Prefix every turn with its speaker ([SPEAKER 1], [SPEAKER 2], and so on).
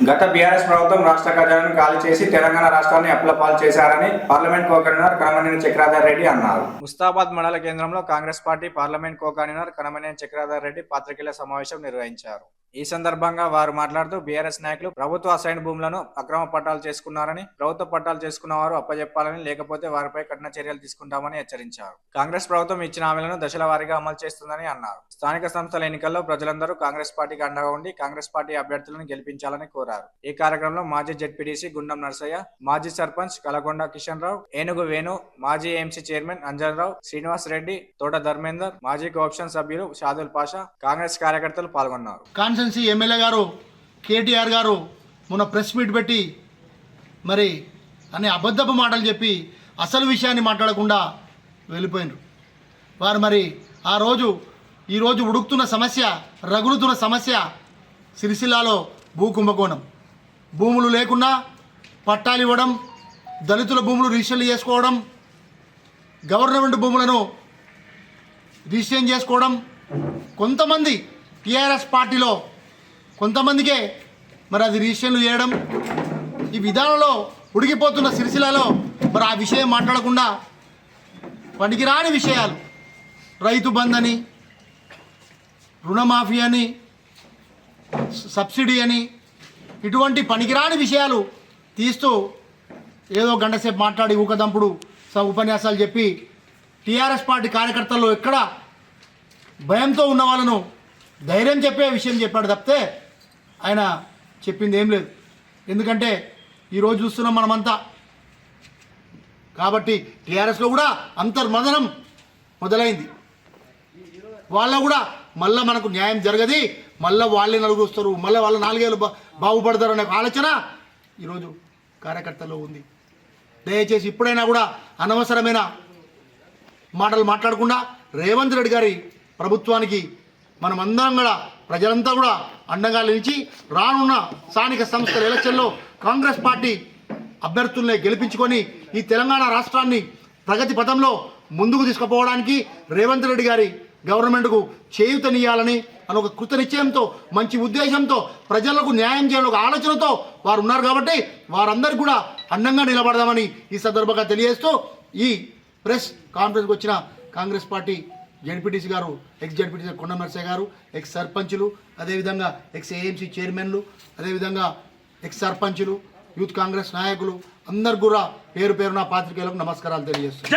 [SPEAKER 1] గత బీఆర్ఎస్ ప్రభుత్వం రాష్ట్ర ఖజానాను ఖాళీ చేసి తెలంగాణ రాష్ట్రాన్ని అప్పుల పాలు చేశారని పార్లమెంట్ కో-కన్వీనర్ కనమనేని చక్రధర్ రెడ్డి అన్నారు. ముస్తాబాద్ మండల కేంద్రంలో Congress party parliament co-convener కనమనేని Chakradhar Reddy పత్రికల సమావేశం నిర్వహించారు. ఈ సందర్భంగా వారు మాట్లాడుతూ బీఆర్ఎస్ నాయకులు ప్రభుత్వ అసైన్ భూములను అక్రమ పట్టాలు చేసుకున్నారని, ప్రభుత్వ పట్టాలు చేసుకున్న వారు అప్పజెప్పాలని, లేకపోతే వారిపై కఠిన చర్యలు తీసుకుంటామని హెచ్చరించారు. కాంగ్రెస్ ప్రభుత్వం ఇచ్చిన హామీలను దశల వారీగా అమలు చేస్తుందని అన్నారు. స్థానిక సంస్థల ఎన్నికల్లో ప్రజలందరూ కాంగ్రెస్ పార్టీకి అండగా ఉండి కాంగ్రెస్ పార్టీ అభ్యర్థులను గెలిపించాలని కోరారు. ఈ కార్యక్రమంలో మాజీ జెడ్పీటీసీ గుండం నర్సయ్య, మాజీ సర్పంచ్ కలగొండ కిషన్ రావు, ఏనుగు వేణు, మాజీ ఏఎంసీ చైర్మన్ అంజన్రావు, శ్రీనివాస్ రెడ్డి, తోట ధర్మేందర్, మాజీ కోఆప్షన్ సభ్యులు షాదుల్ పాషా, కాంగ్రెస్ కార్యకర్తలు పాల్గొన్నారు.
[SPEAKER 2] కాన్స్టెన్సీ ఎమ్మెల్యే గారు కేటీఆర్ గారు మొన్న ప్రెస్ మీట్ పెట్టి మరి అనే అబద్ధపు మాటలు చెప్పి అసలు విషయాన్ని మాట్లాడకుండా వెళ్ళిపోయినారు. వారు మరి ఈరోజు ఉడుకుతున్న సమస్య, రగులుతున్న సమస్య సిరిసిల్లాలో భూ కుంభకోణం. భూములు లేకున్నా పట్టాలు ఇవ్వడం, దళితుల భూములు రిజిస్టర్లు చేసుకోవడం, గవర్నమెంట్ భూములను రిజిస్ట్రేషన్ చేసుకోవడం, కొంతమంది టీఆర్ఎస్ పార్టీలో కొంతమందికే మరి అది రిజిస్ట్రేషన్లు చేయడం, ఈ విధానంలో ఉడికిపోతున్న సిరిసిల్లలో మరి ఆ విషయం మాట్లాడకుండా పనికిరాని విషయాలు, రైతు బంధు అని, రుణమాఫీ అని, సబ్సిడీ అని, ఇటువంటి పనికిరాని విషయాలు తీస్తూ ఏదో గంట సేపు మాట్లాడి ఊకదంపుడు ఉపన్యాసాలు చెప్పి టీఆర్ఎస్ పార్టీ కార్యకర్తల్లో ఎక్కడ భయంతో ఉన్న వాళ్ళను ధైర్యం చెప్పే విషయం చెప్పాడు తప్పితే ఆయన చెప్పింది ఏం లేదు. ఎందుకంటే ఈరోజు చూస్తున్నాం మనమంతా. కాబట్టి టీఆర్ఎస్లో కూడా అంతర్మదనం మొదలైంది. వాళ్ళ కూడా మళ్ళీ మనకు న్యాయం జరగది, మళ్ళీ వాళ్ళే నలుగురు వస్తారు, మళ్ళీ వాళ్ళ నాలుగేళ్ళు బాగుపడతారు అనే ఆలోచన ఈరోజు కార్యకర్తల్లో ఉంది. దయచేసి ఇప్పుడైనా కూడా అనవసరమైన మాటలు మాట్లాడకుండా రేవంత్ రెడ్డి గారి ప్రభుత్వానికి మనమందరం కూడా ప్రజలంతా కూడా అండగా నిలిచి రానున్న స్థానిక సంస్థల ఎలక్షన్లో కాంగ్రెస్ పార్టీ అభ్యర్థుల్ని గెలిపించుకొని ఈ తెలంగాణ రాష్ట్రాన్ని ప్రగతి పథంలో ముందుకు తీసుకుపోవడానికి రేవంత్ రెడ్డి గారి గవర్నమెంట్కు చేయూతనియాలని అని ఒక కృత నిశ్చయంతో, మంచి ఉద్దేశంతో, ప్రజలకు న్యాయం చేయాలని ఒక ఆలోచనతో వారు ఉన్నారు. కాబట్టి వారందరికీ కూడా అండంగా నిలబడదామని ఈ సందర్భంగా తెలియజేస్తూ ఈ ప్రెస్ కాన్ఫరెన్స్కి వచ్చిన కాంగ్రెస్ పార్టీ జెడ్పీటీసీ గారు, ఎక్స్ జెడ్పీటీసీ కొండ నర్సయ్య గారు, ఎక్స్ సర్పంచులు, అదేవిధంగా ఎక్స్ ఏఎంసీ చైర్మన్లు, అదేవిధంగా ఎక్స్ సర్పంచులు, యూత్ కాంగ్రెస్ నాయకులు అందరు కూడా పేరు పేరున పాత్రికేయులకు నమస్కారాలు తెలియజేస్తున్నారు.